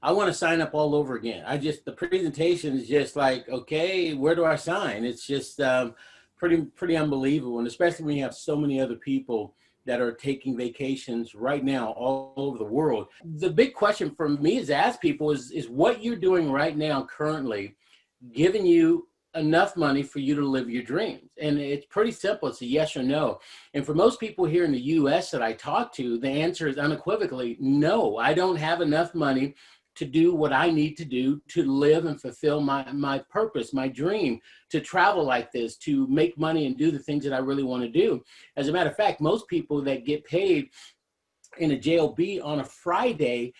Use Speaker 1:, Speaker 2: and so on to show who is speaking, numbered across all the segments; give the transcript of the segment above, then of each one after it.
Speaker 1: I want to sign up all over again. The presentation is just like, okay, where do I sign? It's just pretty unbelievable. And especially when you have so many other people that are taking vacations right now all over the world. The big question for me is to ask people is what you're doing right now currently giving you enough money for you to live your dreams? And it's pretty simple. It's a yes or no. And for most people here in the US that I talk to, the answer is unequivocally no. I don't have enough money to do what I need to do to live and fulfill my purpose, my dream, to travel like this, to make money and do the things that I really want to do. As a matter of fact, most people that get paid in a job on a Friday,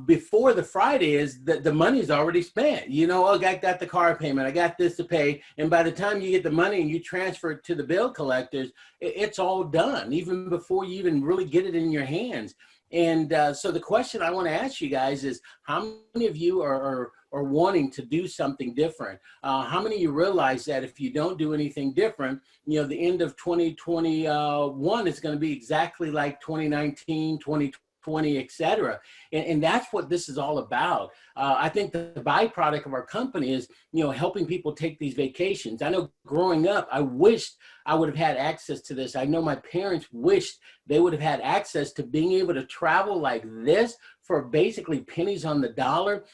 Speaker 1: before the Friday is the money's already spent. You know, oh, I got the car payment, I got this to pay. And by the time you get the money and you transfer it to the bill collectors, it's all done, even before you even really get it in your hands. And so the question I want to ask you guys is, how many of you are wanting to do something different? How many of you realize that if you don't do anything different, you know, the end of 2021 is going to be exactly like 2019, 2020, et cetera. And that's what this is all about. I think the byproduct of our company is, you know, helping people take these vacations. I know growing up, I wished I would have had access to this. I know my parents wished they would have had access to being able to travel like this for basically pennies on the dollar.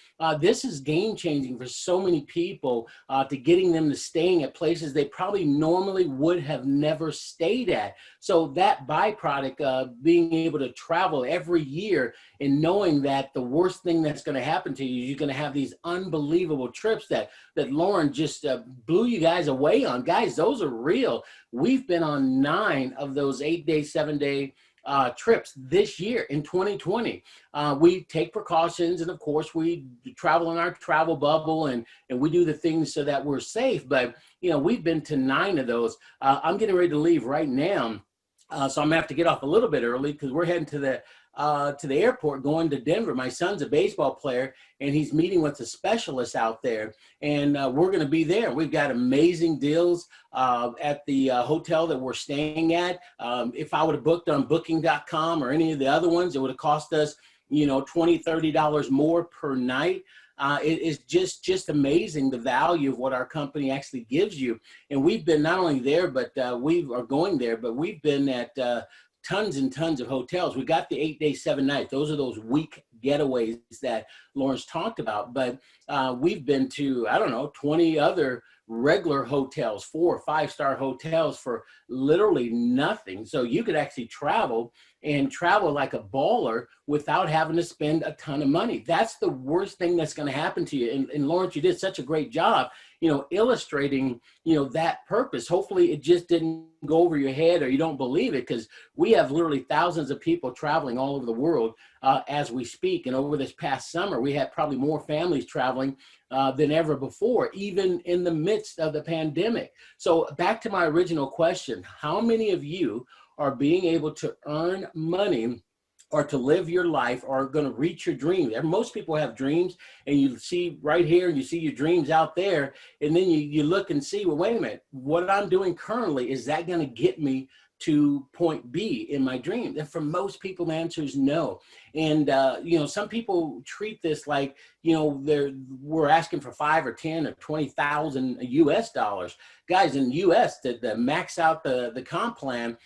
Speaker 1: This is game changing for so many people, to getting them to staying at places they probably normally would have never stayed at. So that byproduct of being able to travel every year and knowing that the worst thing that's going to happen to you is you're going to have these unbelievable trips that Lauren just blew you guys away on. Guys, those are real. We've been on 9 of those 8-day, 7-day trips this year in 2020. We take precautions, and of course we travel in our travel bubble, and we do the things so that we're safe. But you know, we've been to 9 of those. I'm getting ready to leave right now, so I'm gonna have to get off a little bit early because we're heading to the airport going to Denver. My son's a baseball player and he's meeting with a specialist out there, and we're going to be there. We've got amazing deals at the hotel that we're staying at. If I would have booked on booking.com or any of the other ones, it would have cost us, you know, $20, $30 more per night. It is just amazing the value of what our company actually gives you. And we've been not only there, but we are going there, but we've been at tons and tons of hotels. We got the 8-day, 7-night. Those are those week getaways that Lawrence talked about. But we've been to, I don't know, 20 other regular hotels, 4 or 5-star hotels for literally nothing. So you could actually travel like a baller without having to spend a ton of money. That's the worst thing that's going to happen to you. And Lawrence, you did such a great job, you know, illustrating, you know, that purpose. Hopefully it just didn't go over your head or you don't believe it, because we have literally thousands of people traveling all over the world as we speak. And over this past summer, we had probably more families traveling than ever before, even in the midst of the pandemic. So back to my original question, how many of you are being able to earn money or to live your life or are going to reach your dreams? Most people have dreams, and you see right here, you see your dreams out there, and then you look and see, well, wait a minute, what I'm doing currently, is that going to get me to point B in my dream? And for most people, the answer is no. And, you know, some people treat this like, you know, we're asking for 5 or 10 or 20,000 US dollars. Guys, in the US, to max out the comp plan,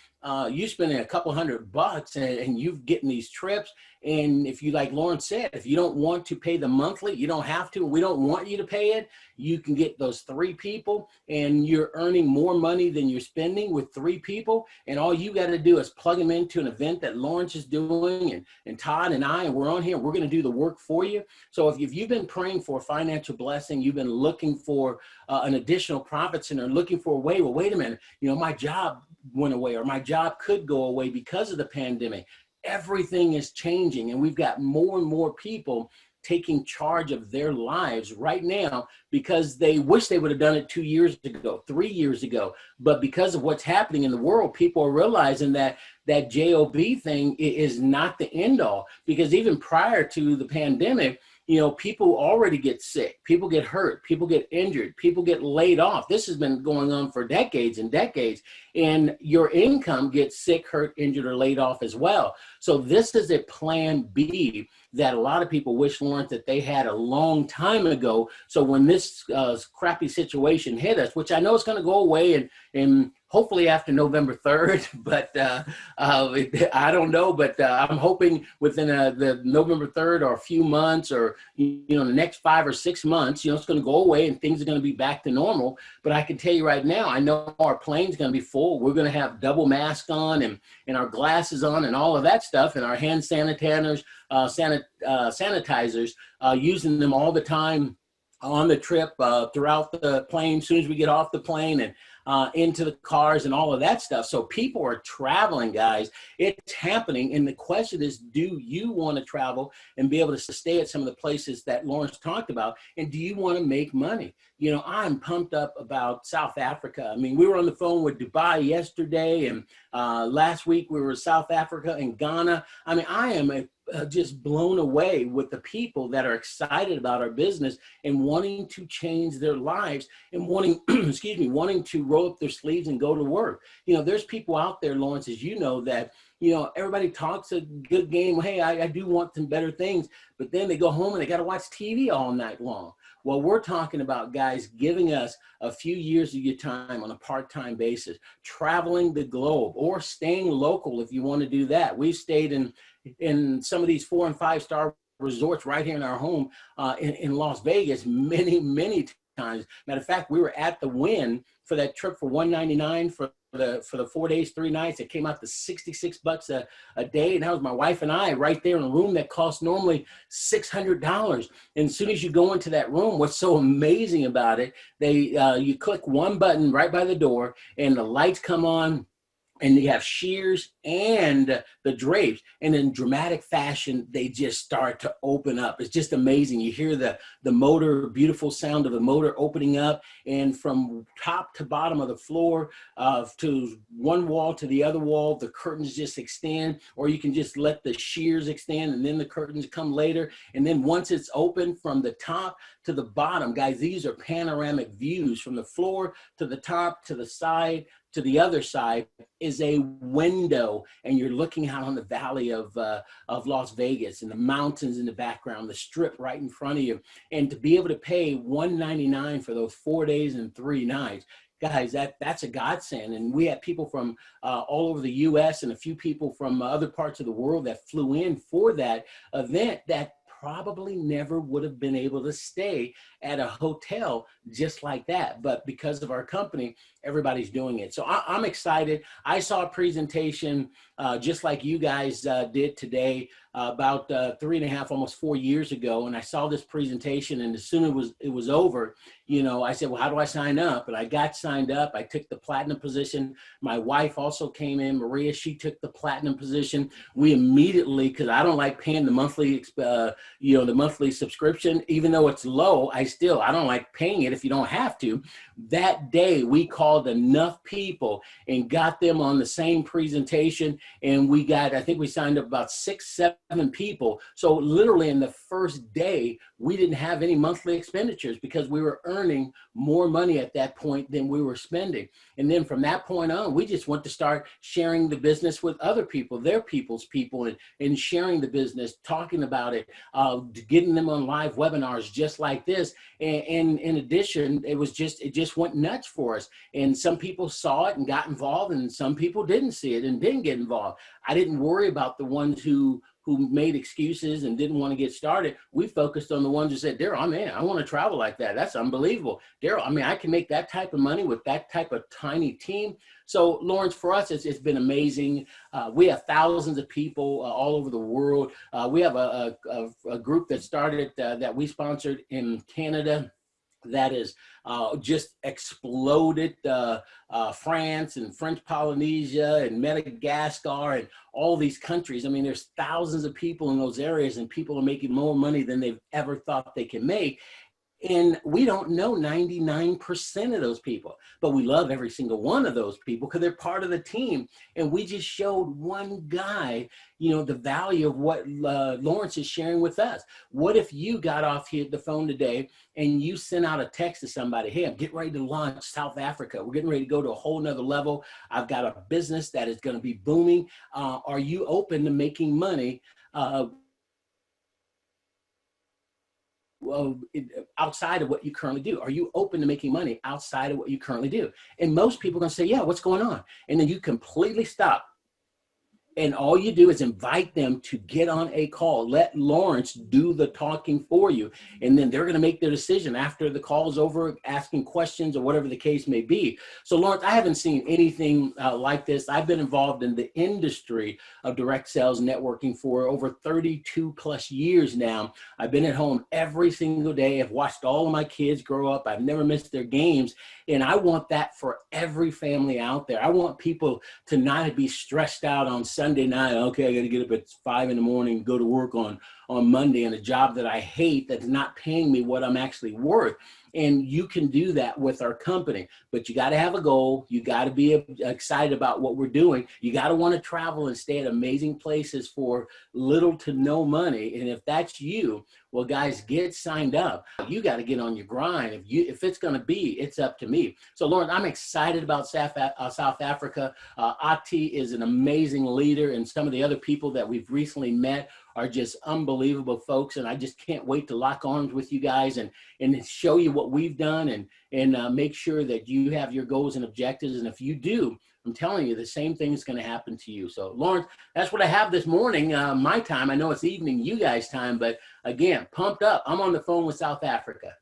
Speaker 1: you spending a couple $100 and you've getting these trips. And if you, like Lauren said, if you don't want to pay the monthly, you don't have to. We don't want you to pay it. You can get those 3 people and you're earning more money than you're spending with 3 people. And all you got to do is plug them into an event that Lawrence is doing, and Todd and I, and we're on here, we're going to do the work for you. So if you've been praying for a financial blessing, you've been looking for an additional profit center, looking for a way, well, wait a minute, you know, my job went away, or my job could go away because of the pandemic. Everything is changing, and we've got more and more people taking charge of their lives right now because they wish they would have done it 2 years ago, 3 years ago. But because of what's happening in the world, people are realizing that that JOB thing is not the end all, because even prior to the pandemic, you know, people already get sick, people get hurt, people get injured, people get laid off. This has been going on for decades and decades, and your income gets sick, hurt, injured, or laid off as well. So this is a plan B that a lot of people wish, Lawrence, that they had a long time ago. So when this crappy situation hit us, which I know is going to go away and hopefully after November 3rd, but I don't know, but I'm hoping within the November 3rd or a few months, or, the next 5 or 6 months, it's going to go away and things are going to be back to normal. But I can tell you right now, I know our plane's going to be full. We're going to have double mask on and our glasses on and all of that stuff, and our hand sanitizers, using them all the time on the trip, throughout the plane, as soon as we get off the plane, and into the cars and all of that stuff. So people are traveling, guys. It's happening. And the question is, do you want to travel and be able to stay at some of the places that Lawrence talked about? And do you want to make money? I'm pumped up about South Africa. I mean, we were on the phone with Dubai yesterday, and last week we were in South Africa and Ghana. I mean, I am just blown away with the people that are excited about our business and wanting to change their lives and wanting, wanting to roll up their sleeves and go to work. There's people out there, Lawrence, as you know, that, everybody talks a good game. Hey, I do want some better things, but then they go home and they got to watch TV all night long. Well, we're talking about, guys, giving us a few years of your time on a part-time basis, traveling the globe, or staying local if you want to do that. We've stayed in some of these 4- and 5-star resorts right here in our home in Las Vegas many, many times. Matter of fact, we were at the Wynn for that trip for $199 for the 4 days, 3 nights. It came out to $66 a day, and that was my wife and I right there in a room that costs normally $600. And as soon as you go into that room, what's so amazing about it, you click one button right by the door, and the lights come on, and you have shears and the drapes, and in dramatic fashion, they just start to open up. It's just amazing. You hear the motor, beautiful sound of the motor opening up, and from top to bottom of the floor, to one wall to the other wall, the curtains just extend, or you can just let the shears extend, and then the curtains come later. And then once it's open from the top to the bottom, guys, these are panoramic views from the floor to the top, to the side, to the other side is a window, and you're looking out on the valley of Las Vegas and the mountains in the background, the strip right in front of you. And to be able to pay $199 for those 4 days and 3 nights, guys, that's a godsend. And we had people from all over the U.S. and a few people from other parts of the world that flew in for that event that probably never would have been able to stay at a hotel just like that. But because of our company, everybody's doing it. So I'm excited. I saw a presentation just like you guys did today about 3.5, almost 4 years ago. And I saw this presentation, and as soon as it was over, I said, well, how do I sign up? And I got signed up. I took the platinum position. My wife also came in, Maria, she took the platinum position. We immediately, because I don't like paying the monthly, the monthly subscription, even though it's low, I don't like paying it if you don't have to. That day we called enough people and got them on the same presentation, and I think we signed up about 6, 7 people. So literally in the first day, we didn't have any monthly expenditures because we were earning more money at that point than we were spending. And then from that point on, we just want to start sharing the business with other people, their people's people, and sharing the business, talking about it, getting them on live webinars just like this. And in addition, it just went nuts for us. And some people saw it and got involved, and some people didn't see it and didn't get involved. I didn't worry about the ones who made excuses and didn't want to get started. We focused on the ones who said, Darryl, I'm in. I want to travel like that. That's unbelievable. Darryl, I can make that type of money with that type of tiny team. So Lawrence, for us, it's been amazing. We have thousands of people all over the world. We have a group that started that we sponsored in Canada that is just exploded. France and French Polynesia and Madagascar and all these countries. There's thousands of people in those areas, and people are making more money than they've ever thought they can make. And we don't know 99% of those people, but we love every single one of those people because they're part of the team. And we just showed one guy, the value of what Lawrence is sharing with us. What if you got off here the phone today and you sent out a text to somebody, hey, I'm getting ready to launch South Africa. We're getting ready to go to a whole nother level. I've got a business that is going to be booming. Are you open to making money outside of what you currently do? Are you open to making money outside of what you currently do? And most people are going to say, yeah, what's going on? And then you completely stop. And all you do is invite them to get on a call. Let Lawrence do the talking for you. And then they're going to make their decision after the call is over, asking questions or whatever the case may be. So Lawrence, I haven't seen anything like this. I've been involved in the industry of direct sales networking for over 32 plus years now. I've been at home every single day. I've watched all of my kids grow up. I've never missed their games. And I want that for every family out there. I want people to not be stressed out on Sunday night. Okay, I got to get up at 5 in the morning, go to work on Monday in a job that I hate, that's not paying me what I'm actually worth. And you can do that with our company, but you got to have a goal. You got to be excited about what we're doing. You got to want to travel and stay at amazing places for little to no money. And if that's you, well, guys, get signed up. You got to get on your grind. If it's going to be, it's up to me. So, Lauren, I'm excited about South Africa. Ati is an amazing leader, and some of the other people that we've recently met are just unbelievable folks. And I just can't wait to lock arms with you guys and show you what we've done and make sure that you have your goals and objectives. And if you do, I'm telling you, the same thing is going to happen to you. So, Lawrence, that's what I have this morning, my time. I know it's evening, you guys' time, but again, pumped up. I'm on the phone with South Africa.